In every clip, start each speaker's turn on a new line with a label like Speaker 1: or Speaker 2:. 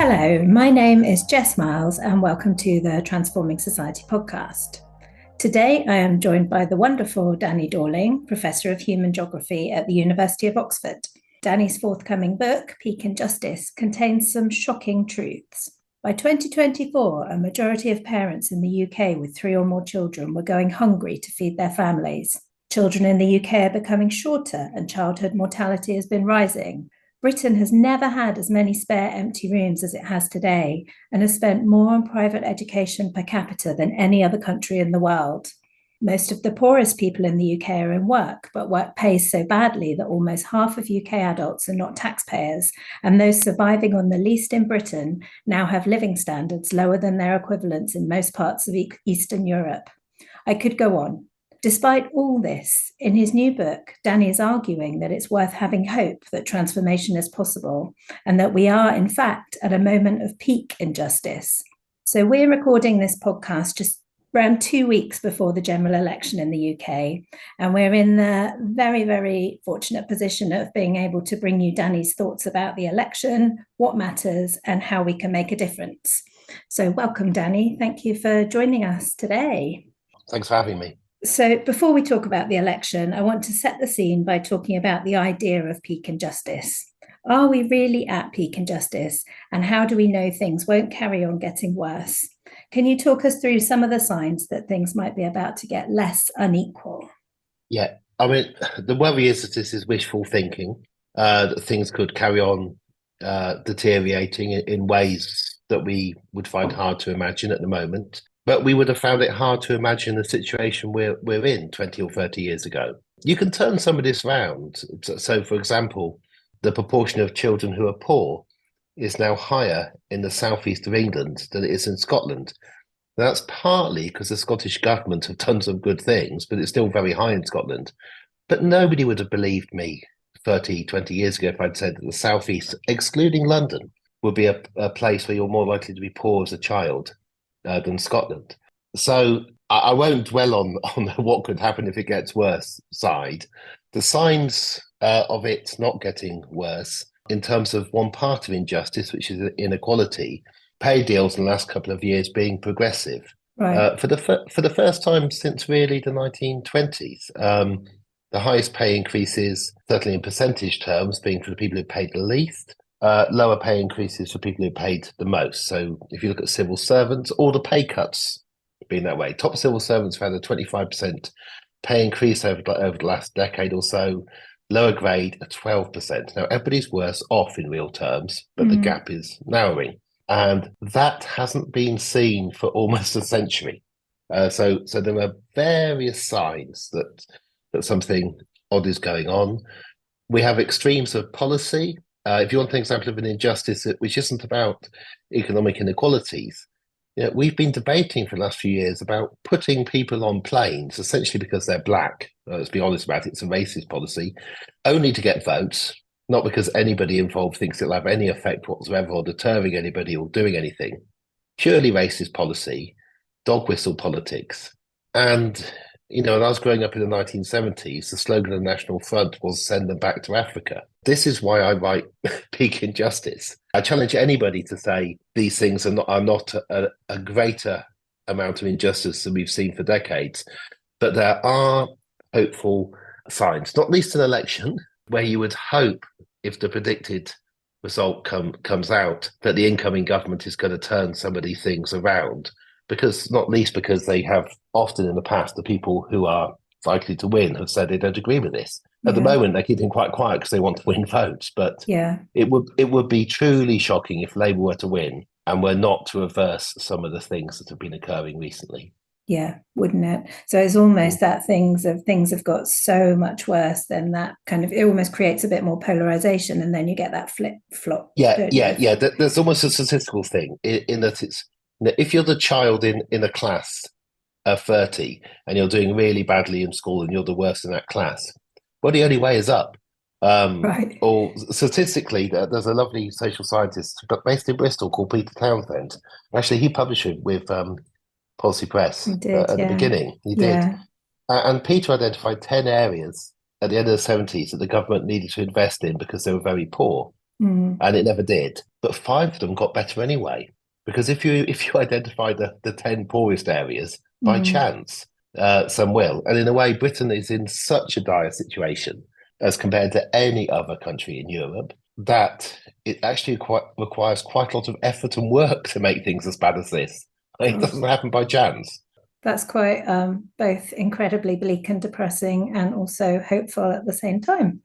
Speaker 1: Hello, my name is Jess Miles, and welcome to the Transforming Society podcast. Today, I am joined by the wonderful Danny Dorling, Professor of Human Geography at the University of Oxford. Danny's forthcoming book, Peak and Justice, contains some shocking truths. By 2024, a majority of parents in the UK with 3 or more children were going hungry to feed their families. Children in the UK are becoming shorter, and childhood mortality has been rising. Britain has never had as many spare empty rooms as it has today, and has spent more on private education per capita than any other country in the world. Most of the poorest people in the UK are in work, but work pays so badly that almost half of UK adults are not taxpayers, and those surviving on the least in Britain now have living standards lower than their equivalents in most parts of Eastern Europe. I could go on. Despite all this, in his new book, Danny is arguing that it's worth having hope that transformation is possible, and that we are, in fact, at a moment of peak injustice. So we're recording this podcast just around 2 weeks before the general election in the UK, and we're in the very, very fortunate position of being able to bring you Danny's thoughts about the election, what matters, and how we can make a difference. So welcome, Danny. Thank you for joining us today.
Speaker 2: Thanks for having me.
Speaker 1: So before we talk about the election, I want to set the scene by talking about the idea of peak injustice. Are we really at peak injustice? And how do we know things won't carry on getting worse? Can you talk us through some of the signs that things might be about to get less unequal?
Speaker 2: Yeah, I mean, the worry is that this is wishful thinking, that things could carry on deteriorating in ways that we would find hard to imagine at the moment. But we would have found it hard to imagine the situation we're in 20 or 30 years ago. You can turn some of this round. So, for example, the proportion of children who are poor is now higher in the southeast of England than it is in Scotland. That's partly because the Scottish government have done some good things, but it's still very high in Scotland. But nobody would have believed me 30, 20 years ago if I'd said that the southeast, excluding London, would be a place where you're more likely to be poor as a child than Scotland. So I won't dwell on what could happen if it gets worse side. The signs of it not getting worse in terms of one part of injustice, which is inequality, pay deals in the last couple of years being progressive.
Speaker 1: Right.
Speaker 2: For the first time since really the 1920s. The highest pay increases, certainly in percentage terms, being for the people who paid the least. Lower pay increases for people who paid the most. So if you look at civil servants, all the pay cuts have been that way. Top civil servants have had a 25% pay increase over the last decade or so. Lower grade, a 12%. Now, everybody's worse off in real terms, but the gap is narrowing. And that hasn't been seen for almost a century. So there are various signs that something odd is going on. We have extremes of policy. If you want an example of an injustice which isn't about economic inequalities, we've been debating for the last few years about putting people on planes, essentially because they're black. Let's be honest about it, it's a racist policy, only to get votes, not because anybody involved thinks it'll have any effect whatsoever or deterring anybody or doing anything. Purely racist policy, dog whistle politics. And when I was growing up in the 1970s, the slogan of the National Front was send them back to Africa. This is why I write Peak Injustice. I challenge anybody to say these things are not a greater amount of injustice than we've seen for decades. But there are hopeful signs, not least an election where you would hope, if the predicted result comes out, that the incoming government is going to turn some of these things around. Not least because they have often in the past, the people who are likely to win have said they don't agree with this. At the moment, they're keeping quite quiet because they want to win votes. But it would be truly shocking if Labour were to win and were not to reverse some of the things that have been occurring recently.
Speaker 1: Yeah, wouldn't it? So it's almost that things have got so much worse than that it almost creates a bit more polarization, and then you get that flip-flop.
Speaker 2: Yeah. There's almost a statistical thing in that it's, if you're the child in a class of 30 and you're doing really badly in school and you're the worst in that class, well, the only way is up.
Speaker 1: Right.
Speaker 2: Or statistically, there's a lovely social scientist based in Bristol called Peter Townsend. Actually, he published it with Policy Press at the beginning. He did. And Peter identified 10 areas at the end of the 70s that the government needed to invest in because they were very poor.
Speaker 1: Mm,
Speaker 2: and it never did. But 5 of them got better anyway. Because if you identify the 10 poorest areas, by
Speaker 1: mm.
Speaker 2: chance, some will. And in a way, Britain is in such a dire situation as compared to any other country in Europe that it actually requires quite a lot of effort and work to make things as bad as this. It
Speaker 1: Gosh,
Speaker 2: doesn't happen by chance.
Speaker 1: that's quite both incredibly bleak and depressing, and also hopeful at the same time.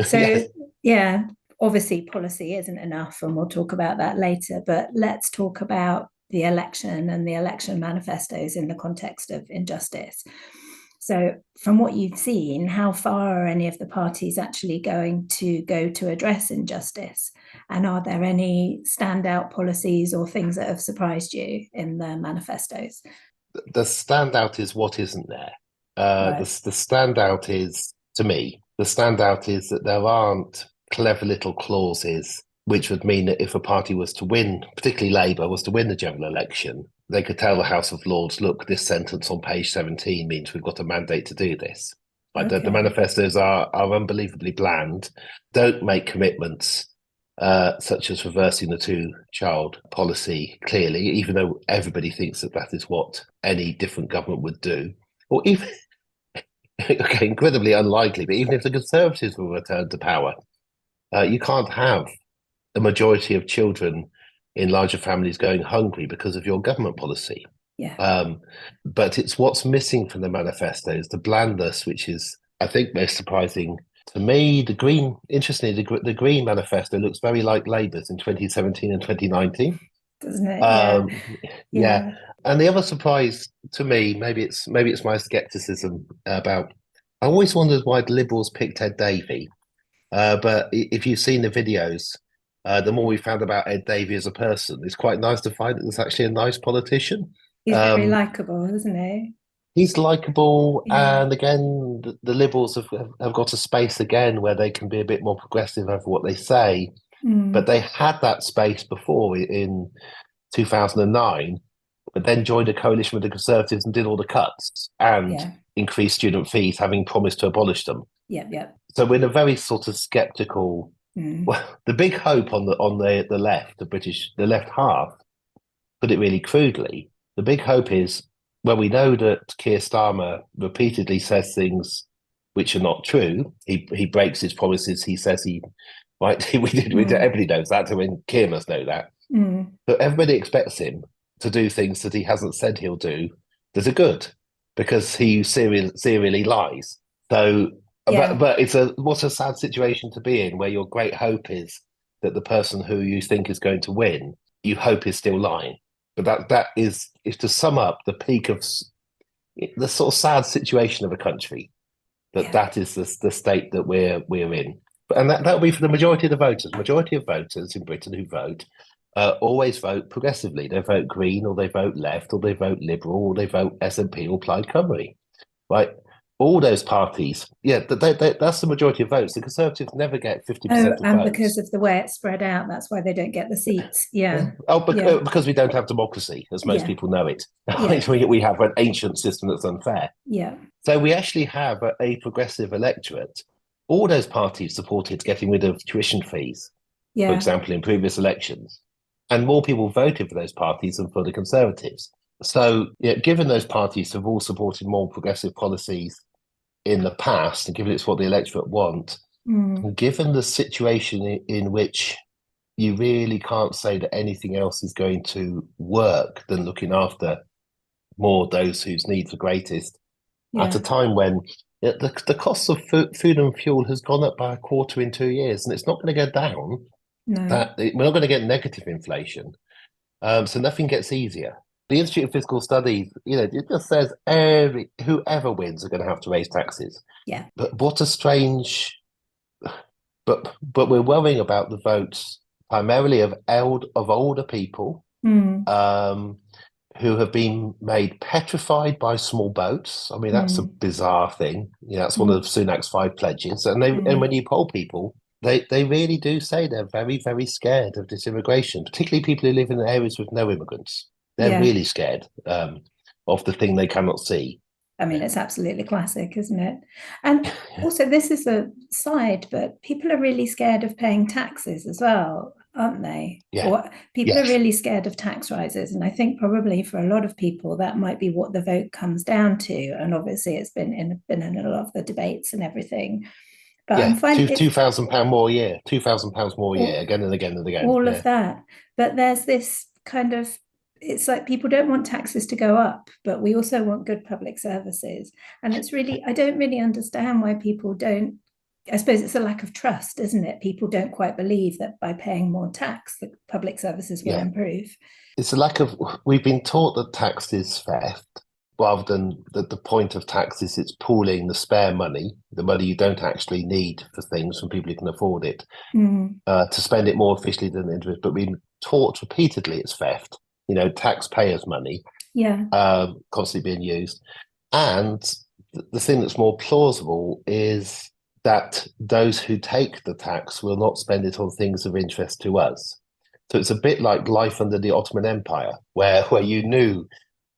Speaker 1: So,
Speaker 2: Yes.
Speaker 1: yeah, obviously, policy isn't enough, and we'll talk about that later. But let's talk about the election and the election manifestos in the context of injustice. So, from what you've seen, how far are any of the parties actually going to go to address injustice? And are there any standout policies or things that have surprised you in the manifestos?
Speaker 2: The standout is what isn't there.
Speaker 1: Right.
Speaker 2: The standout is, to me, the standout is that there aren't clever little clauses which would mean that if a party was to win, particularly Labour, was to win the general election, they could tell the House of Lords, look, this sentence on page 17 means we've got a mandate to do this. Like the
Speaker 1: Okay.
Speaker 2: manifestos are unbelievably bland, don't make commitments such as reversing the two-child policy clearly, even though everybody thinks that that is what any different government would do. Or even, okay, incredibly unlikely, but even if the Conservatives will return to power, you can't have a majority of children in larger families going hungry because of your government policy.
Speaker 1: Yeah.
Speaker 2: Um, but it's what's missing from the manifestos, the blandness, which is, I think, most surprising to me. Interestingly, the Green manifesto looks very like Labour's in 2017 and 2019.
Speaker 1: Doesn't it? Yeah.
Speaker 2: Um, yeah,
Speaker 1: Yeah.
Speaker 2: and the other surprise to me, maybe it's my scepticism about. I always wondered why the Liberals picked Ed Davey, but if you've seen the videos, the more we found about Ed Davey as a person, it's quite nice to find that there's actually a nice politician.
Speaker 1: He's very
Speaker 2: Um,
Speaker 1: likable, isn't he?
Speaker 2: he's likable,
Speaker 1: Yeah.
Speaker 2: and again, the Liberals have got a space again where they can be a bit more progressive over what they say. But
Speaker 1: Mm.
Speaker 2: they had that space before in 2009, but then joined a coalition with the Conservatives and did all the cuts and
Speaker 1: Yeah.
Speaker 2: increased student fees, having promised to abolish them.
Speaker 1: Yep. Yep.
Speaker 2: So we're in a very sort of sceptical.
Speaker 1: Mm.
Speaker 2: Well, the big hope on the left, the left half, put it really crudely. The big hope is, well, we know that Keir Starmer repeatedly says things which are not true. He breaks his promises. He says he right.
Speaker 1: Mm.
Speaker 2: Everybody knows that. I mean, Keir must know that.
Speaker 1: Mm.
Speaker 2: But everybody expects him to do things that he hasn't said he'll do that are good because he serially lies. So,
Speaker 1: Yeah.
Speaker 2: but it's what a sad situation to be in where your great hope is that the person who you think is going to win, you hope is still lying. But that is to sum up the peak of the sort of sad situation of a country.
Speaker 1: Yeah.
Speaker 2: That is the state that we're in. And that'll be for the majority of the voters. Majority of voters in Britain who vote always vote progressively. They vote Green, or they vote Left, or they vote Liberal, or they vote SNP or Plaid Cymru. Right? All those parties, yeah, that's the majority of votes. The Conservatives never get
Speaker 1: Oh,
Speaker 2: 50% of
Speaker 1: and because
Speaker 2: votes.
Speaker 1: of the way it's spread out, that's why they don't get the seats. Yeah.
Speaker 2: Oh,
Speaker 1: Yeah.
Speaker 2: because we don't have democracy, as most
Speaker 1: Yeah.
Speaker 2: people know it.
Speaker 1: Yeah.
Speaker 2: We have an ancient system that's unfair.
Speaker 1: Yeah.
Speaker 2: So we actually have a progressive electorate. All those parties supported getting rid of tuition fees, for
Speaker 1: Yeah.
Speaker 2: example, in previous elections. And more people voted for those parties than for the Conservatives. So, yeah, given those parties have all supported more progressive policies in the past, and given it's what the electorate want,
Speaker 1: Mm.
Speaker 2: and given the situation in which you really can't say that anything else is going to work than looking after more those whose needs are greatest at a
Speaker 1: Yeah.
Speaker 2: time when the cost of food and fuel has gone up by a quarter in 2 years, and it's not going to go down.
Speaker 1: No.
Speaker 2: We're not going to get negative inflation, so nothing gets easier. The Institute of Fiscal Studies, it just says whoever wins are going to have to raise taxes.
Speaker 1: Yeah.
Speaker 2: But what a strange. But we're worrying about the votes primarily of older people,
Speaker 1: Mm.
Speaker 2: um, who have been made petrified by small boats. I mean, that's a
Speaker 1: Mm.
Speaker 2: bizarre thing. That's one of
Speaker 1: Mm.
Speaker 2: Sunak's 5 pledges. And when
Speaker 1: Mm.
Speaker 2: you poll people, they really do say they're very, very scared of this immigration, particularly people who live in areas with no immigrants. They're
Speaker 1: Yeah.
Speaker 2: really scared of the thing they cannot see.
Speaker 1: I mean, it's absolutely classic, isn't it? And also, this is a side, but people are really scared of paying taxes as well, aren't they?
Speaker 2: Yeah.
Speaker 1: Or people are
Speaker 2: Yes.
Speaker 1: really scared of tax rises. And I think probably for a lot of people, that might be what the vote comes down to. And obviously, it's been in a lot of the debates and everything. But I'm
Speaker 2: Yeah.
Speaker 1: finding it's
Speaker 2: £2,000 more a year. £2,000 more a year,
Speaker 1: all,
Speaker 2: again and again and again.
Speaker 1: all of
Speaker 2: Yeah.
Speaker 1: that. But there's this kind of, it's like people don't want taxes to go up, but we also want good public services. And it's really, I don't really understand why people don't. I suppose it's a lack of trust, isn't it? People don't quite believe that by paying more tax, the public services will
Speaker 2: Yeah.
Speaker 1: improve.
Speaker 2: It's a lack of, we've been taught that tax is theft rather than that the point of tax is it's pooling the spare money, the money you don't actually need for things from people who can afford it,
Speaker 1: Mm,
Speaker 2: to spend it more efficiently than interest. But we've been taught repeatedly it's theft, taxpayers' money,
Speaker 1: yeah.
Speaker 2: constantly being used. And the thing that's more plausible is that those who take the tax will not spend it on things of interest to us. So it's a bit like life under the Ottoman Empire, where you knew,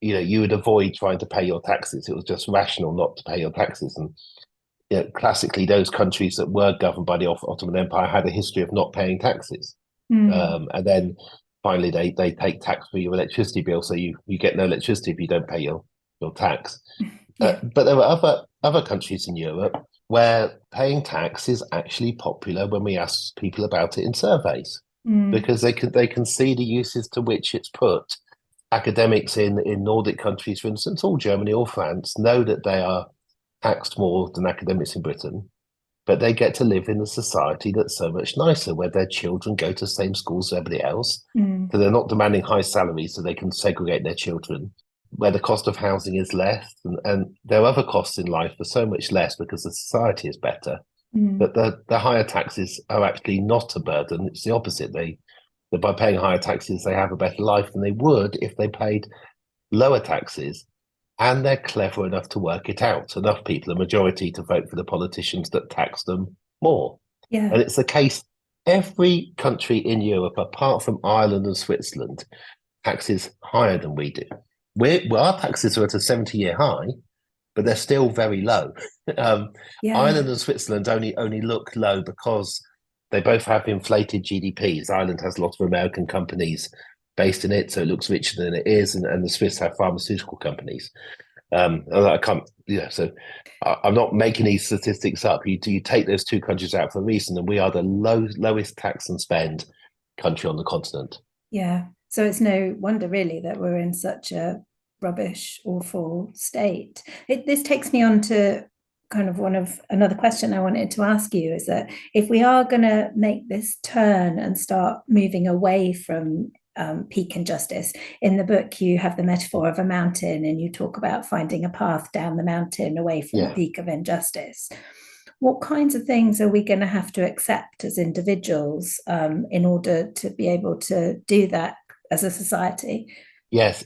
Speaker 2: you would avoid trying to pay your taxes. It was just rational not to pay your taxes. And classically, those countries that were governed by the Ottoman Empire had a history of not paying taxes.
Speaker 1: Mm,
Speaker 2: And then finally, they take tax for your electricity bill, so you get no electricity if you don't pay your tax.
Speaker 1: yeah.
Speaker 2: But there are other countries in Europe where paying tax is actually popular when we ask people about it in surveys,
Speaker 1: Mm,
Speaker 2: because they can see the uses to which it's put. Academics in Nordic countries, for instance, or Germany or France, know that they are taxed more than academics in Britain, but they get to live in a society that's so much nicer, where their children go to the same schools as everybody else.
Speaker 1: mm,
Speaker 2: So they're not demanding high salaries so they can segregate their children, where the cost of housing is less, and their other costs in life are so much less because the society is better.
Speaker 1: mm,
Speaker 2: But the higher taxes are actually not a burden. It's the opposite. That by paying higher taxes, they have a better life than they would if they paid lower taxes. And they're clever enough to work it out. Enough people, a majority, to vote for the politicians that tax them more.
Speaker 1: yeah.
Speaker 2: And it's the case every country in Europe, apart from Ireland and Switzerland, taxes higher than we do. Our taxes are at a 70-year high, but they're still very low. Um,
Speaker 1: Yeah.
Speaker 2: Ireland and Switzerland only look low because they both have inflated GDPs. Ireland has a lot of American companies based in it, so it looks richer than it is, and the Swiss have pharmaceutical companies. I can't, so I'm not making these statistics up. You take those two countries out for a reason, and we are the lowest tax and spend country on the continent.
Speaker 1: Yeah. So it's no wonder really that we're in such a rubbish, awful state. This takes me on to kind of another question I wanted to ask you is that if we are going to make this turn and start moving away from peak injustice, in the book you have the metaphor of a mountain and you talk about finding a path down the mountain away from the
Speaker 2: Yeah.
Speaker 1: peak of injustice. What kinds of things are we going to have to accept as individuals in order to be able to do that as a society?
Speaker 2: Yes,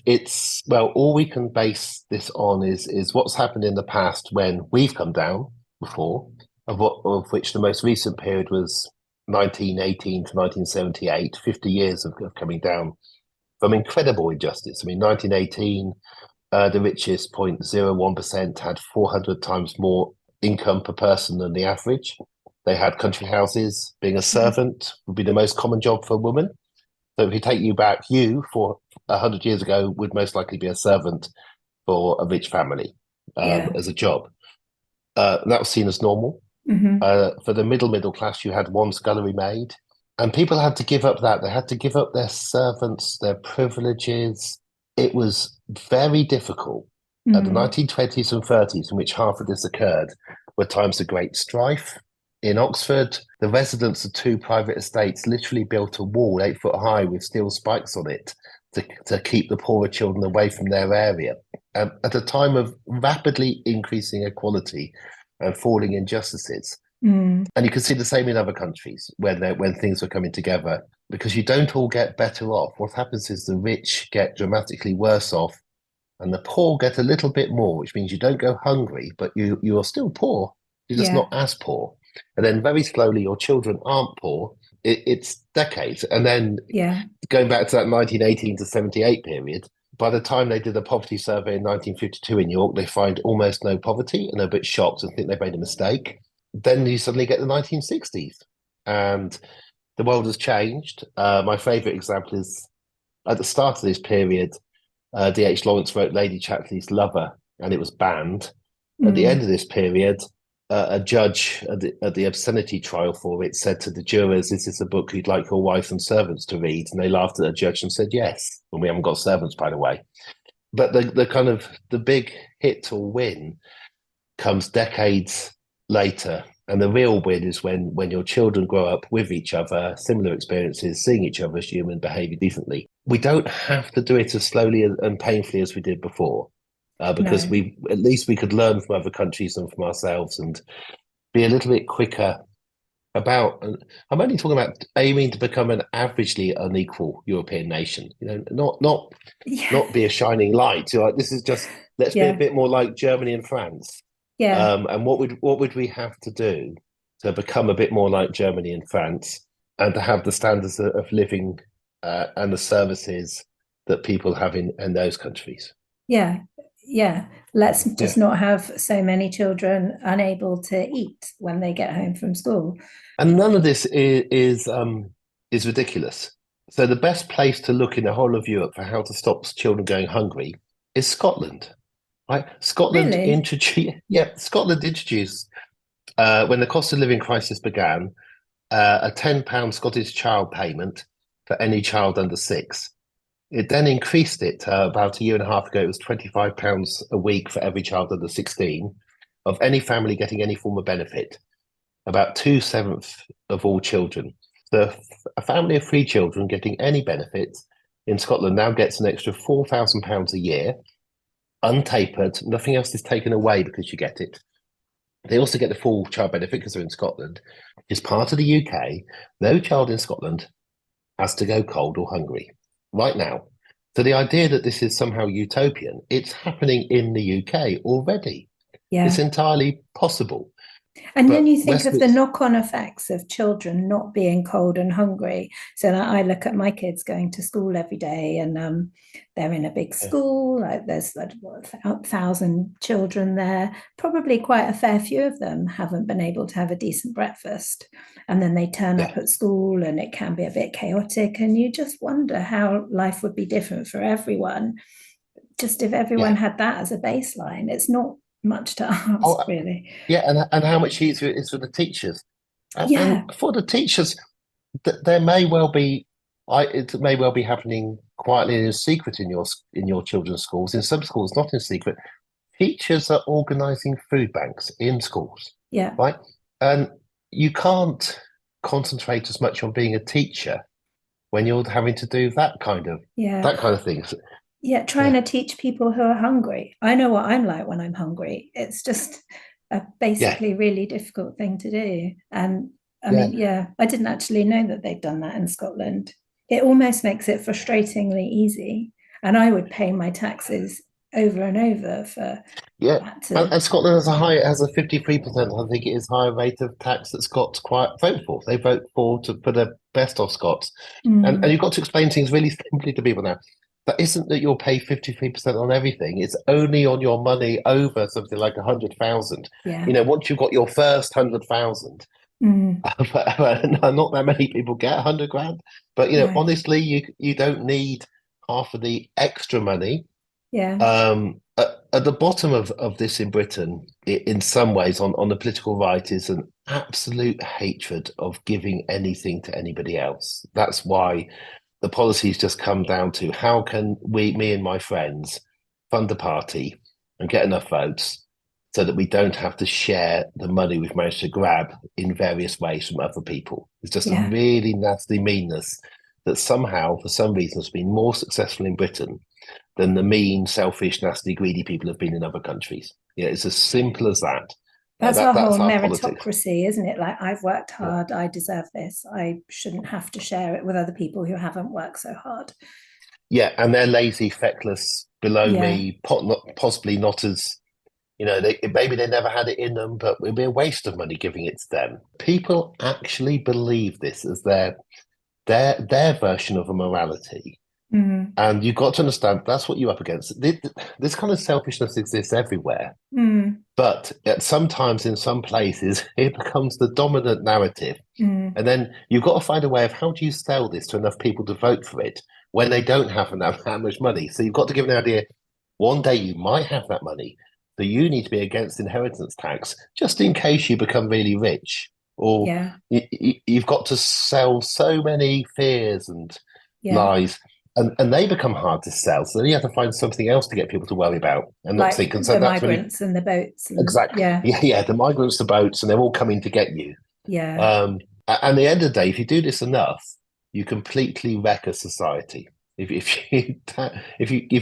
Speaker 2: all we can base this on is what's happened in the past when we've come down before, of which the most recent period was 1918 to 1978, 50 years of coming down from incredible injustice. I mean, 1918, the richest 0.01% had 400 times more income per person than the average. They had country houses. Being a servant would be the most common job for a woman. So if you take you back, you for 100 years ago would most likely be a servant for a rich family
Speaker 1: Yeah.
Speaker 2: as a job. That was seen as normal.
Speaker 1: Mm-hmm.
Speaker 2: For the middle class, you had one scullery maid, and people had to give up that. They had to give up their servants, their privileges. It was very difficult. The
Speaker 1: Mm.
Speaker 2: 1920s and 30s, in which half of this occurred, were times of great strife. In Oxford, the residents of two private estates literally built a wall 8 foot high with steel spikes on it to keep the poorer children away from their area. At a time of rapidly increasing equality and falling injustices.
Speaker 1: Mm.
Speaker 2: And you can see the same in other countries when things are coming together, because you don't all get better off. What happens is the rich get dramatically worse off and the poor get a little bit more, which means you don't go hungry, but you're still poor. You're just
Speaker 1: Yeah.
Speaker 2: not as poor. And then very slowly, your children aren't poor. It's decades. And then
Speaker 1: Yeah.
Speaker 2: going back to that 1918 to 78 period, by the time they did the poverty survey in 1952 in New York, they find almost no poverty and are a bit shocked and think they've made a mistake. Then you suddenly get the 1960s and the world has changed. My favourite example is at the start of this period, D.H. Lawrence wrote Lady Chatterley's Lover, and it was banned. At the end of this period, a judge at the obscenity trial for it said to the jurors, "Is this a book you'd like your wife and servants to read?" And they laughed at the judge and said, "Yes." And we haven't got servants, by the way. But the kind of the big hit or win comes decades later. And the real win is when your children grow up with each other, similar experiences, seeing each other as human, behaving decently. We don't have to do it as slowly and painfully as we did before, because
Speaker 1: No.
Speaker 2: we at least we could learn from other countries and from ourselves and be a little bit quicker about. I'm only talking about aiming to become an averagely unequal European nation. Not
Speaker 1: Yeah.
Speaker 2: not be a shining light. This is just let's be a
Speaker 1: Yeah.
Speaker 2: bit more like Germany and France.
Speaker 1: Yeah.
Speaker 2: And what would we have to do to become a bit more like Germany and France, and to have the standards of living and the services that people have in those countries?
Speaker 1: Yeah. Yeah. Let's just
Speaker 2: Yeah,
Speaker 1: not have so many children unable to eat when they get home from school.
Speaker 2: and none of this is ridiculous. So the best place to look in the whole of Europe for how to stop children going hungry is Scotland. Right?
Speaker 1: Really?
Speaker 2: Scotland introduced when the cost of living crisis began, a £10 Scottish child payment for any child under six. It then increased it about a year and a half ago. It was £25 a week for every child under 16 of any family getting any form of benefit, about 2/7 of all children. So a family of three children getting any benefits in Scotland now gets an extra £4,000 a year, untapered. Nothing else is taken away because you get it. They also get the full child benefit because they're in Scotland. It's part of the UK. No child in Scotland has to go cold or hungry right now. So the idea that this is somehow utopian, it's happening in the UK already. It's
Speaker 1: Yeah.
Speaker 2: entirely possible.
Speaker 1: And then
Speaker 2: But
Speaker 1: you think of the knock-on effects of children not being cold and hungry. So I look at my kids going to school every day, and they're in a big
Speaker 2: yeah,
Speaker 1: school. Like there's like 1,000 children there. Probably quite a fair few of them haven't been able to have a decent breakfast, and then they turn
Speaker 2: yeah,
Speaker 1: up at school, and it can be a bit chaotic. And you just wonder how life would be different for everyone. Just if everyone
Speaker 2: yeah.
Speaker 1: had that as a baseline, it's not much to
Speaker 2: Oh,
Speaker 1: ask, really.
Speaker 2: yeah, and how much easier it is for the teachers. And
Speaker 1: Yeah,
Speaker 2: for the teachers, there may well be, it may well be happening quietly in secret in your children's schools. In some schools, not in secret. Teachers are organising food banks in schools,
Speaker 1: yeah.
Speaker 2: right? And you can't concentrate as much on being a teacher when you're having to do
Speaker 1: Yeah.
Speaker 2: that kind of thing.
Speaker 1: Yeah. Trying
Speaker 2: Yeah,
Speaker 1: to teach people who are hungry. I know what I'm like when I'm hungry. It's just a
Speaker 2: yeah,
Speaker 1: basically really difficult thing to do. And I
Speaker 2: yeah.
Speaker 1: mean, yeah, I didn't actually know that they've done that in Scotland. It almost makes it frustratingly easy. And I would pay my taxes over and over for
Speaker 2: Yeah,
Speaker 1: that to,
Speaker 2: and Scotland has a 53%, I think it is, higher rate of tax that Scots quite vote for. They vote for the best of Scots. And
Speaker 1: mm,
Speaker 2: you've got to explain things really simply to people now. That isn't that you'll pay 53% on everything. It's only on your money over something like 100,000.
Speaker 1: yeah.
Speaker 2: Once you've got your first 100,000,
Speaker 1: Mm,
Speaker 2: not that many people get 100 grand. But
Speaker 1: no.
Speaker 2: honestly, you don't need half of the extra money.
Speaker 1: Yeah.
Speaker 2: At the bottom of this in Britain, in some ways, on the political right, is an absolute hatred of giving anything to anybody else. That's why the policies just come down to how can me and my friends, fund a party and get enough votes so that we don't have to share the money we've managed to grab in various ways from other people. It's just a
Speaker 1: Yeah.
Speaker 2: really nasty meanness that somehow, for some reason, has been more successful in Britain than the mean, selfish, nasty, greedy people have been in other countries. Yeah, it's as simple as that.
Speaker 1: That's our whole
Speaker 2: That's our politics.
Speaker 1: meritocracy, isn't it? Like, I've worked
Speaker 2: Yeah,
Speaker 1: hard, I deserve this. I shouldn't have to share it with other people who haven't worked so hard.
Speaker 2: yeah, and they're lazy, feckless, below
Speaker 1: Yeah,
Speaker 2: me, possibly not as maybe they never had it in them, but it would be a waste of money giving it to them. People actually believe this as their version of a morality.
Speaker 1: Mm.
Speaker 2: And you've got to understand that's what you're up against. This kind of selfishness exists everywhere.
Speaker 1: Mm.
Speaker 2: But at sometimes in some places, it becomes the dominant narrative.
Speaker 1: Mm.
Speaker 2: And then you've got to find a way of how do you sell this to enough people to vote for it when they don't have enough that much money. So you've got to give an idea. One day you might have that money. So you need to be against inheritance tax just in case you become really rich. Or
Speaker 1: Yeah.
Speaker 2: you've got to sell so many fears and
Speaker 1: Yeah.
Speaker 2: lies. And they become hard to sell. So then you have to find something else to get people to worry about and not
Speaker 1: Like
Speaker 2: think. And so
Speaker 1: the
Speaker 2: that's when you
Speaker 1: migrants and the boats and
Speaker 2: exactly,
Speaker 1: yeah.
Speaker 2: yeah, the migrants, the boats, and they're all coming to get you.
Speaker 1: Yeah.
Speaker 2: And at the end of the day, if you do this enough, you completely wreck a society. If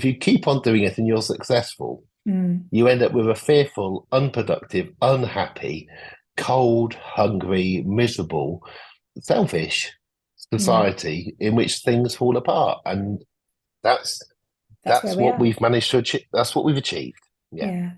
Speaker 2: you keep on doing it and you're successful,
Speaker 1: Mm.
Speaker 2: you end up with a fearful, unproductive, unhappy, cold, hungry, miserable, selfish
Speaker 1: Mm.
Speaker 2: society in which things fall apart. And that's
Speaker 1: That's where
Speaker 2: that's
Speaker 1: we
Speaker 2: what
Speaker 1: are.
Speaker 2: we've managed to achieve. That's what we've achieved. Yeah.
Speaker 1: Yeah.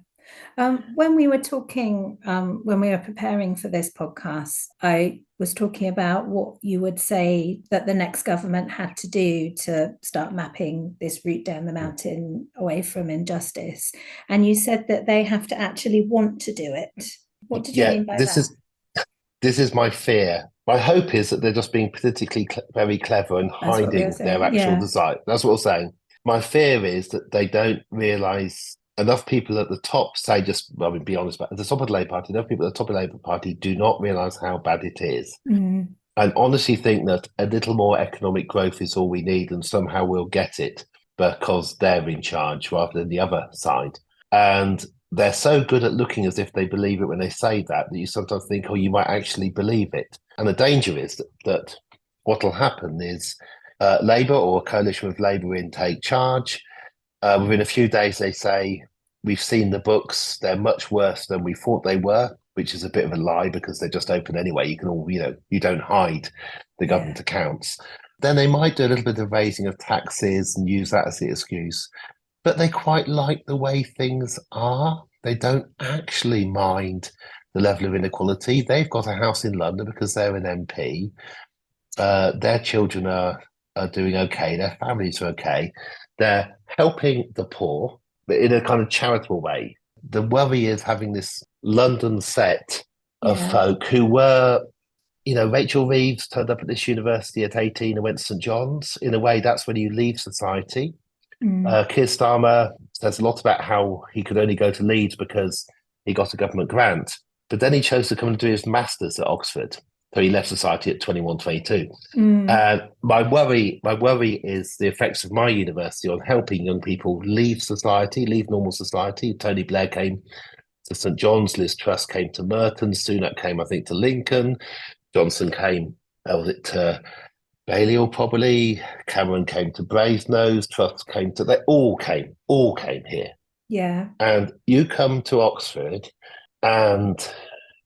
Speaker 1: When we were talking, when we were preparing for this podcast, I was talking about what you would say that the next government had to do to start mapping this route down the mountain away from injustice. And you said that they have to actually want to do it. What did you
Speaker 2: Yeah,
Speaker 1: mean by
Speaker 2: this
Speaker 1: that?
Speaker 2: is my fear. My hope is that they're just being politically very clever and
Speaker 1: That's what we were
Speaker 2: hiding their
Speaker 1: saying.
Speaker 2: actual
Speaker 1: Yeah.
Speaker 2: desire. That's what I'm saying. My fear is that they don't realise enough people at the top say just, well, I mean, be honest, but at the top of the Labour Party, enough people at the top of the Labour Party do not realise how bad it is.
Speaker 1: Mm.
Speaker 2: And honestly think that a little more economic growth is all we need and somehow we'll get it because they're in charge rather than the other side. And they're so good at looking as if they believe it when they say that you sometimes think, oh, you might actually believe it. And the danger is that what will happen is Labour or a coalition with Labour will take charge. Within a few days, they say, we've seen the books, they're much worse than we thought they were, which is a bit of a lie because they're just open anyway. You can all, you don't hide the
Speaker 1: Yeah.
Speaker 2: government accounts. Then they might do a little bit of raising of taxes and use that as the excuse, but they quite like the way things are. They don't actually mind the level of inequality. They've got a house in London because they're an MP. Their children are doing okay. Their families are okay. They're helping the poor, but in a kind of charitable way. The worry is having this London set of
Speaker 1: Yeah.
Speaker 2: folk who were, Rachel Reeves turned up at this university at 18 and went to St John's. In a way, that's when you leave society.
Speaker 1: Mm.
Speaker 2: Keir Starmer says a lot about how he could only go to Leeds because he got a government grant, but then he chose to come and do his masters at Oxford. So he left society at 21, 22.
Speaker 1: Mm.
Speaker 2: My worry is the effects of my university on helping young people leave society, leave normal society. Tony Blair came to St John's, Liz Truss came to Merton, Sunak came, I think, to Lincoln, Johnson came, was it to Balliol probably, Cameron came to Brasenose, Truss came to, they all came here.
Speaker 1: Yeah.
Speaker 2: And you come to Oxford and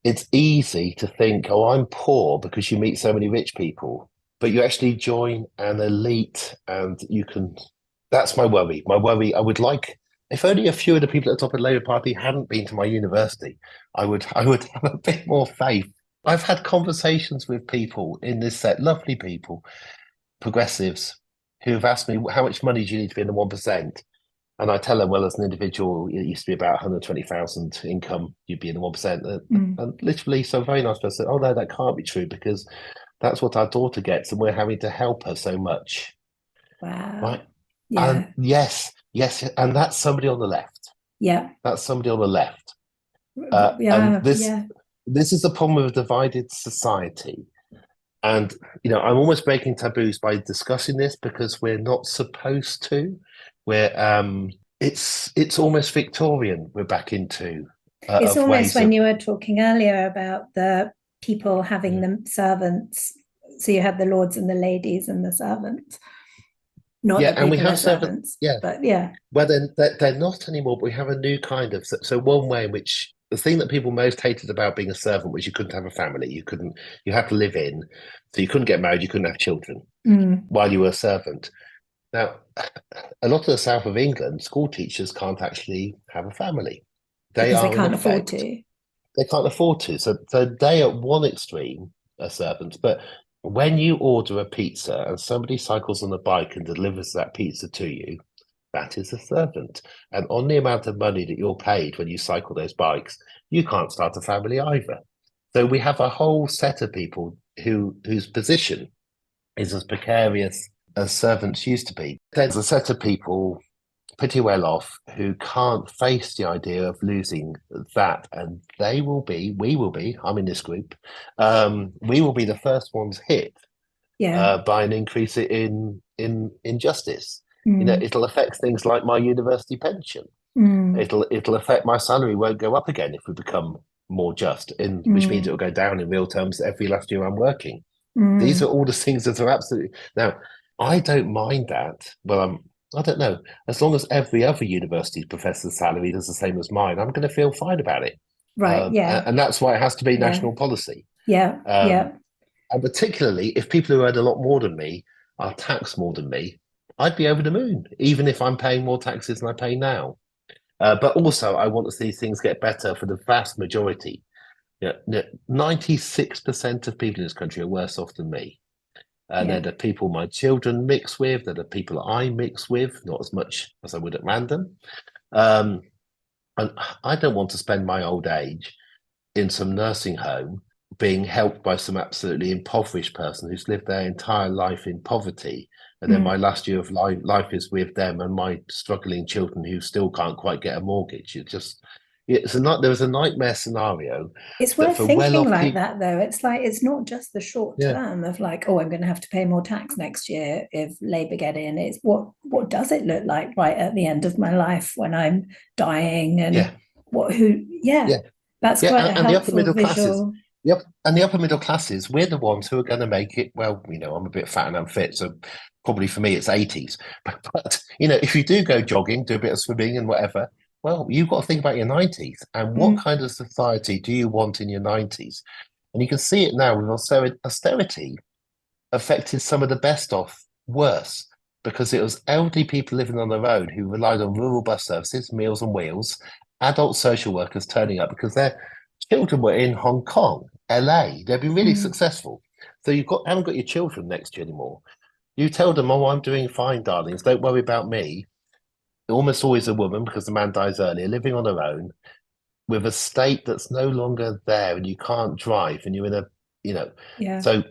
Speaker 2: it's easy to think, oh, I'm poor because you meet so many rich people, but you actually join an elite and you can. That's my worry. My worry, I would like, if only a few of the people at the top of the Labour Party hadn't been to my university, I would have a bit more faith. I've had conversations with people in this set, lovely people, progressives, who have asked me, how much money do you need to be in the 1%? And I tell them, well, as an individual, it used to be about 120,000 income, you'd be in the 1%.
Speaker 1: Mm.
Speaker 2: And literally, so very nice person, oh, no, that can't be true because that's what our daughter gets and we're having to help her so much.
Speaker 1: Wow.
Speaker 2: Right. And
Speaker 1: Yeah.
Speaker 2: yes. And that's somebody on the left.
Speaker 1: Yeah.
Speaker 2: That's somebody on the left. And
Speaker 1: Yeah.
Speaker 2: this,
Speaker 1: Yeah.
Speaker 2: this is the problem with a divided society. And, I'm almost breaking taboos by discussing this because we're not supposed to. It's almost Victorian we're back into
Speaker 1: It's
Speaker 2: of
Speaker 1: almost
Speaker 2: ways
Speaker 1: when
Speaker 2: of
Speaker 1: you were talking earlier about the people having the servants. So you have the lords and the ladies and the servants. Not
Speaker 2: yeah,
Speaker 1: that
Speaker 2: and we
Speaker 1: people are
Speaker 2: have
Speaker 1: servants,
Speaker 2: yeah.
Speaker 1: but yeah.
Speaker 2: Well, then they're not anymore, but we have a new kind of so one way in which the thing that people most hated about being a servant was you couldn't have a family, you had to live in, so you couldn't get married, you couldn't have children
Speaker 1: Mm.
Speaker 2: while you were a servant. Now, a lot of the south of England, school teachers can't actually have a family. They
Speaker 1: Because they
Speaker 2: are in
Speaker 1: can't afford
Speaker 2: effect
Speaker 1: to.
Speaker 2: they can't afford to. So they at one extreme are servants, but when you order a pizza and somebody cycles on a bike and delivers that pizza to you, that is a servant. And on the amount of money that you're paid when you cycle those bikes, you can't start a family either. So we have a whole set of people whose position is as precarious as servants used to be. There's a set of people pretty well off who can't face the idea of losing that, and we will be, I'm in this group, we will be the first ones hit
Speaker 1: Yeah.
Speaker 2: by an increase in injustice.
Speaker 1: Mm.
Speaker 2: It'll affect things like my university pension.
Speaker 1: Mm.
Speaker 2: It'll affect my salary won't go up again if we become more just, which means
Speaker 1: Mm.
Speaker 2: it'll go down in real terms every last year I'm working. These are
Speaker 1: Mm.
Speaker 2: all the things that are absolutely now. I don't mind that. Well, I don't know. As long as every other university professor's salary is the same as mine, I'm going to feel fine about it.
Speaker 1: Right. Yeah.
Speaker 2: And that's why it has to be
Speaker 1: Yeah.
Speaker 2: national policy.
Speaker 1: Yeah.
Speaker 2: Um,
Speaker 1: Yeah.
Speaker 2: and particularly if people who earn a lot more than me are taxed more than me, I'd be over the moon, even if I'm paying more taxes than I pay now. But also, I want to see things get better for the vast majority. 96% of people in this country are worse off than me. They're
Speaker 1: Yeah.
Speaker 2: the people my children mix with. They're the people I mix with, not as much as I would at random. Um, and I don't want to spend my old age in some nursing home being helped by some absolutely impoverished person who's lived their entire life in poverty. And then my
Speaker 1: Mm.
Speaker 2: last year of life is with them and my struggling children who still can't quite get a mortgage. There was a nightmare scenario
Speaker 1: It's
Speaker 2: that
Speaker 1: worth
Speaker 2: for
Speaker 1: thinking
Speaker 2: well-off
Speaker 1: like
Speaker 2: people,
Speaker 1: that, though. It's like it's not just the short
Speaker 2: yeah,
Speaker 1: term of like, oh, I'm going to have to pay more tax next year if Labour get in. It's what does it look like right at the end of my life when I'm dying, and
Speaker 2: yeah,
Speaker 1: yeah,
Speaker 2: yeah.
Speaker 1: that's
Speaker 2: Yeah,
Speaker 1: quite a
Speaker 2: and the upper
Speaker 1: helpful
Speaker 2: middle classes.
Speaker 1: visual.
Speaker 2: Yep, and the upper middle classes, we're the ones who are going to make it. Well, I'm a bit fat and unfit, so probably for me it's 80s. But if you do go jogging, do a bit of swimming and whatever, well, you've got to think about your 90s and what
Speaker 1: Mm.
Speaker 2: kind of society do you want in your 90s? And you can see it now with austerity affected some of the best off worse because it was elderly people living on their own who relied on rural bus services, Meals on Wheels, adult social workers turning up because their children were in Hong Kong, LA. They'd been really
Speaker 1: Mm.
Speaker 2: successful. So haven't got your children next to you anymore. You tell them, "Oh, I'm doing fine, darlings. Don't worry about me." Almost always a woman because the man dies earlier, living on her own with a state that's no longer there, and you can't drive, and you're in a, you know.
Speaker 1: Yeah.
Speaker 2: So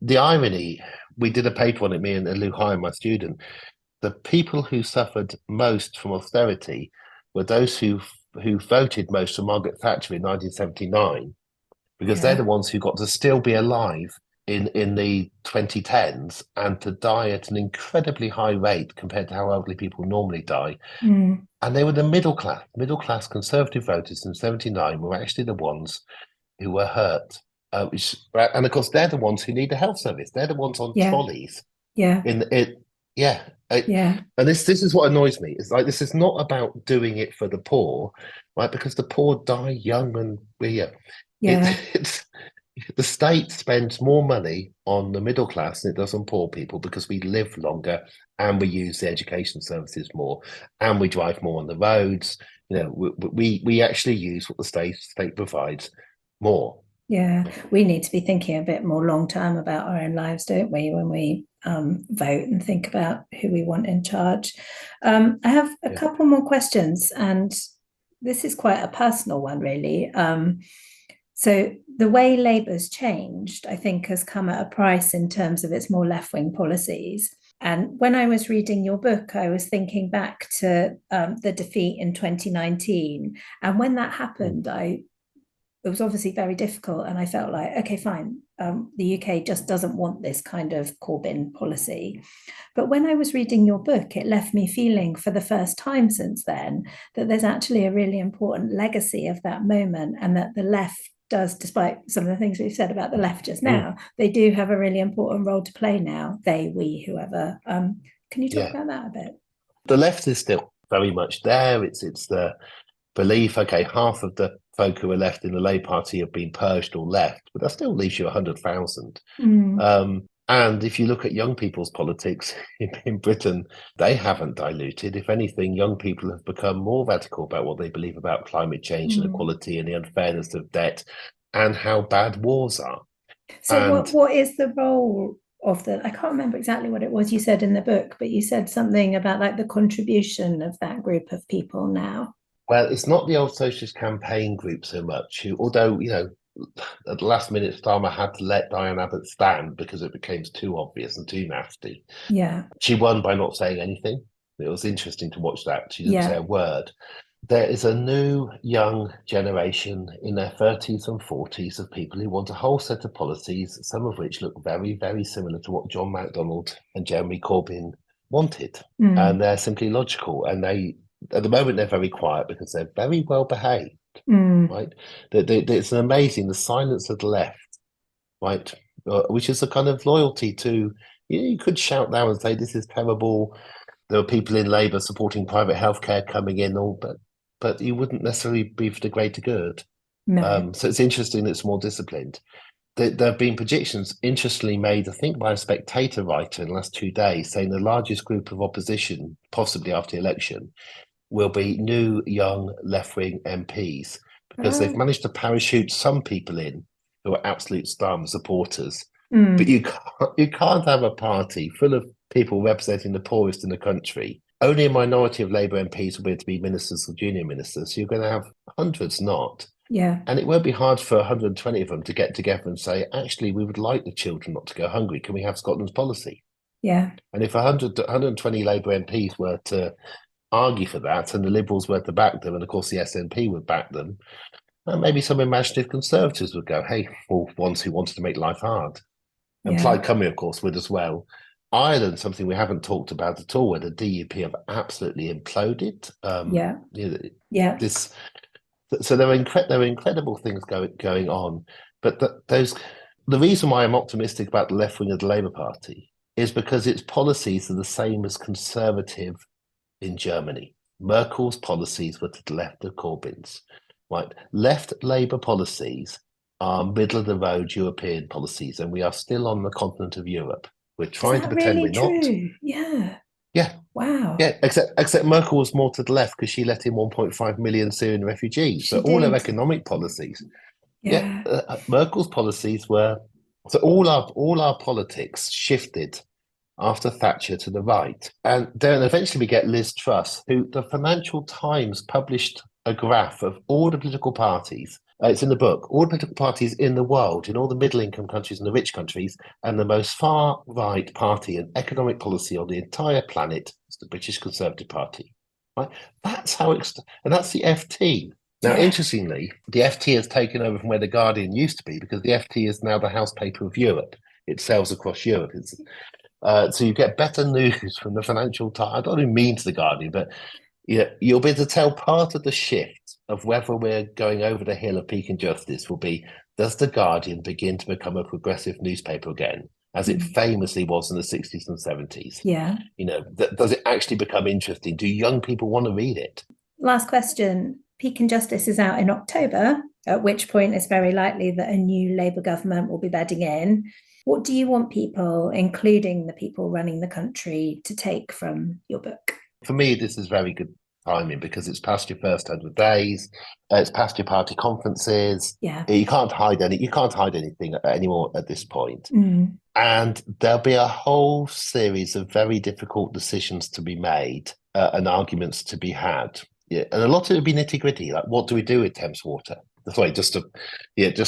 Speaker 2: the irony, we did a paper on it, me and Lou High, my student. The people who suffered most from austerity were those who voted most for Margaret Thatcher in 1979, because they're the
Speaker 1: Yeah.
Speaker 2: ones who got to still be alive in the 2010s and to die at an incredibly high rate compared to how elderly people normally die.
Speaker 1: Mm.
Speaker 2: And they were the middle class conservative voters in 79 were actually the ones who were hurt. And of course, they're the ones who need a health service. They're the ones on
Speaker 1: Yeah.
Speaker 2: trolleys.
Speaker 1: Yeah.
Speaker 2: In it, yeah.
Speaker 1: Yeah.
Speaker 2: And this is what annoys me. It's like this is not about doing it for the poor, right? Because the poor die young and yeah, it,
Speaker 1: Yeah.
Speaker 2: it's the state spends more money on the middle class than it does on poor people because we live longer and we use the education services more and we drive more on the roads. We actually use what the state provides more.
Speaker 1: Yeah, we need to be thinking a bit more long term about our own lives, don't we, when we vote and think about who we want in charge. I have a
Speaker 2: Yeah.
Speaker 1: couple more questions, and this is quite a personal one, really. So, the way Labour's changed, I think, has come at a price in terms of its more left wing policies. And when I was reading your book, I was thinking back to the defeat in 2019. And when that
Speaker 2: Mm.
Speaker 1: happened, it was obviously very difficult. And I felt like, okay, fine, the UK just doesn't want this kind of Corbyn policy. But when I was reading your book, it left me feeling for the first time since then that there's actually a really important legacy of that moment, and that the left does, despite some of the things we've said about the left just
Speaker 2: Mm.
Speaker 1: now, they do have a really important role to play now. They, we, whoever. Can you talk
Speaker 2: Yeah.
Speaker 1: about that a bit?
Speaker 2: The left is still very much there. It's the belief, okay, half of the folk who are left in the Labour Party have been purged or left, but that still leaves you 100,000.
Speaker 1: Mm.
Speaker 2: And if you look at young people's politics in Britain, they haven't diluted. If anything, young people have become more radical about what they believe about climate change and
Speaker 1: Mm.
Speaker 2: equality and the unfairness of debt and how bad wars are.
Speaker 1: So
Speaker 2: And
Speaker 1: what is the role of the, I can't remember exactly what it was you said in the book, but you said something about like the contribution of that group of people now.
Speaker 2: well, it's not the old socialist campaign group so much, who, although, at the last minute, Starmer had to let Diane Abbott stand because it became too obvious and too nasty.
Speaker 1: Yeah.
Speaker 2: She won by not saying anything. It was interesting to watch that. She didn't say
Speaker 1: Yeah.
Speaker 2: a word. There is a new young generation in their 30s and 40s of people who want a whole set of policies, some of which look very, very similar to what John MacDonald and Jeremy Corbyn wanted. And
Speaker 1: Mm.
Speaker 2: they're simply logical. And at the moment, they're very quiet because they're very well behaved,
Speaker 1: Mm.
Speaker 2: right? It's an amazing, the silence of the left, right? Which is a kind of loyalty to, you could shout now and say, this is terrible. There were people in Labour supporting private healthcare coming in, but you wouldn't necessarily be for the greater good.
Speaker 1: No.
Speaker 2: So it's interesting that it's more disciplined. There have been predictions, interestingly made, I think, by a Spectator writer in the last 2 days, saying the largest group of opposition, possibly after the election, will be new, young, left-wing MPs, because they've
Speaker 1: Oh.
Speaker 2: managed to parachute some people in who are absolute Starmer supporters. But
Speaker 1: Mm.
Speaker 2: you can't have a party full of people representing the poorest in the country. Only a minority of Labour MPs will be able to be ministers or junior ministers. So you're going to have hundreds not.
Speaker 1: Yeah.
Speaker 2: And it won't be hard for 120 of them to get together and say, actually, we would like the children not to go hungry. Can we have Scotland's policy?
Speaker 1: Yeah.
Speaker 2: And if 120 Labour MPs were to argue for that and the Liberals were to back them, and of course the SNP would back them, and maybe some imaginative Conservatives would go, hey, for ones who wanted to make life hard. And
Speaker 1: Yeah.
Speaker 2: Plaid Cymru, of course, would as well. Ireland, something we haven't talked about at all, where the DUP have absolutely imploded.
Speaker 1: Yeah.
Speaker 2: You know,
Speaker 1: Yeah.
Speaker 2: this, so there are incredible things going on. But the reason why I'm optimistic about the left wing of the Labour Party is because its policies are the same as conservative in Germany. Merkel's policies were to the left of Corbyn's. Right, left Labour policies are middle of the road European policies, and we are still on the continent of Europe. We're
Speaker 1: Is
Speaker 2: trying to
Speaker 1: that
Speaker 2: pretend
Speaker 1: really
Speaker 2: we're not.
Speaker 1: true? Yeah.
Speaker 2: Yeah,
Speaker 1: Wow.
Speaker 2: yeah. Except Merkel was more to the left because she let in 1.5 million Syrian refugees. So
Speaker 1: She
Speaker 2: all her
Speaker 1: did.
Speaker 2: economic policies, yeah,
Speaker 1: Yeah.
Speaker 2: Merkel's policies were. So all our politics shifted after Thatcher to the right. And then eventually we get Liz Truss, who the Financial Times published a graph of all the political parties. It's in the book, all the political parties in the world, in all the middle income countries and the rich countries, and the most far right party and economic policy on the entire planet is the British Conservative Party. Right? That's how it's, and that's the FT. Now,
Speaker 1: Yeah.
Speaker 2: interestingly, the FT has taken over from where the Guardian used to be because the FT is now the house paper of Europe. It sells across Europe. So you get better news from the Financial Times. I don't even mean to the Guardian, but you'll be able to tell part of the shift of whether we're going over the hill of peak injustice will be, does the Guardian begin to become a progressive newspaper again, as it
Speaker 1: Mm.
Speaker 2: famously was in the 60s and 70s?
Speaker 1: Yeah.
Speaker 2: Does it actually become interesting? Do young people want to read it?
Speaker 1: Last question. Peak and Justice is out in October, at which point it's very likely that a new Labour government will be bedding in. What do you want people, including the people running the country, to take from your book?
Speaker 2: For me, this is very good timing because it's past your first 100 days. It's past your party conferences.
Speaker 1: Yeah.
Speaker 2: You can't hide anything anymore at this point.
Speaker 1: Mm.
Speaker 2: And there'll be a whole series of very difficult decisions to be made and arguments to be had. Yeah, and a lot of it will be nitty gritty. Like, what do we do with Thames Water? Sorry, just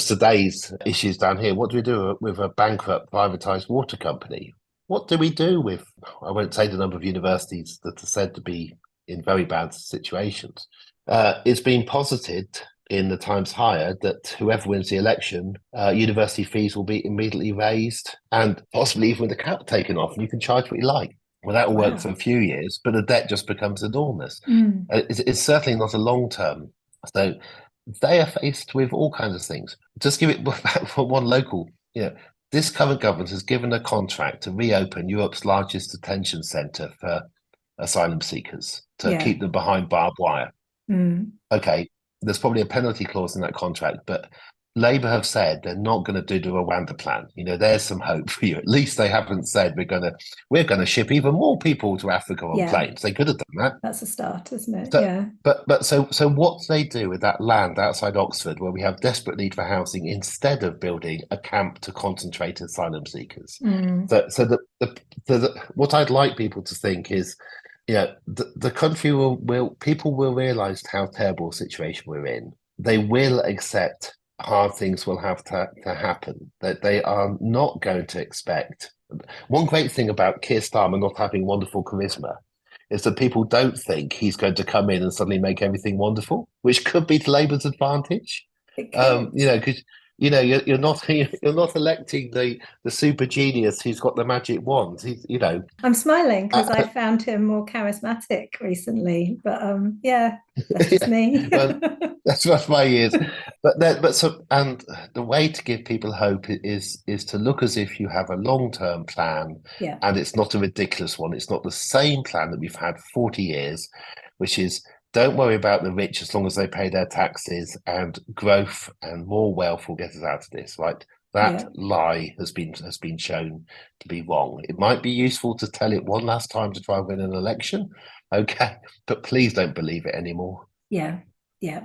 Speaker 2: today's issues down here. What do we do with a bankrupt privatized water company? What do we do with, I won't say the number of universities that are said to be in very bad situations. It's been posited in the Times Higher that whoever wins the election, university fees will be immediately raised and possibly even with the cap taken off, and you can charge what you like. Well, that will work for
Speaker 1: Wow.
Speaker 2: a few years, but the debt just becomes enormous.
Speaker 1: Mm.
Speaker 2: It's certainly not a long term. So they are faced with all kinds of things. Just give it for one local. This current government has given a contract to reopen Europe's largest detention centre for asylum seekers to
Speaker 1: Yeah.
Speaker 2: keep them behind barbed wire.
Speaker 1: Mm.
Speaker 2: Okay, there's probably a penalty clause in that contract, but Labour have said they're not going to do the Rwanda plan. There's some hope for you. At least they haven't said we're gonna ship even more people to Africa on
Speaker 1: Yeah,
Speaker 2: planes. They could have done that.
Speaker 1: that's a start, isn't it?
Speaker 2: So,
Speaker 1: Yeah.
Speaker 2: but what they do with that land outside Oxford, where we have desperate need for housing, instead of building a camp to concentrate asylum seekers.
Speaker 1: Mm.
Speaker 2: What I'd like people to think is, the country will people will realise how terrible a situation we're in. They will accept hard things will have to happen. That they are not going to expect. One great thing about Keir Starmer not having wonderful charisma is that people don't think he's going to come in and suddenly make everything wonderful, which could be to Labour's advantage.
Speaker 1: It could.
Speaker 2: Because you're not you're not electing the super genius who's got the magic wand.
Speaker 1: I'm smiling because I
Speaker 2: Uh,
Speaker 1: found him more charismatic recently, but yeah, that's just
Speaker 2: yeah,
Speaker 1: me.
Speaker 2: well, that's my years. And the way to give people hope is to look as if you have a long-term plan,
Speaker 1: Yeah,
Speaker 2: and it's not a ridiculous one. It's not the same plan that we've had 40 years, which is don't worry about the rich as long as they pay their taxes, and growth and more wealth will get us out of this, right? That
Speaker 1: yeah,
Speaker 2: lie has been shown to be wrong. It might be useful to tell it one last time to try and win an election, okay, but please don't believe it anymore.
Speaker 1: yeah, yeah.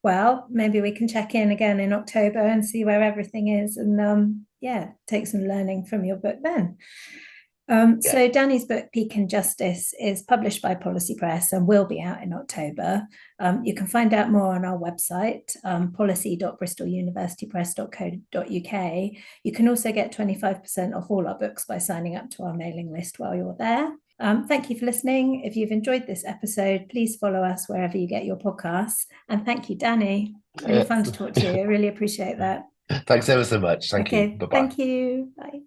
Speaker 1: Well, maybe we can check in again in October and see where everything is, and yeah, take some learning from your book then.
Speaker 2: Yeah.
Speaker 1: So Danny's book, Peak and Justice, is published by Policy Press and will be out in October. You can find out more on our website, policy.bristoluniversitypress.co.uk. You can also get 25% off all our books by signing up to our mailing list while you're there. Thank you for listening. If you've enjoyed this episode, please follow us wherever you get your podcasts. And thank you, Danny. Really
Speaker 2: Uh,
Speaker 1: fun to talk to you. I really appreciate that.
Speaker 2: Thanks ever so much. Thank you.
Speaker 1: Okay,
Speaker 2: Bye bye.
Speaker 1: thank you. Bye.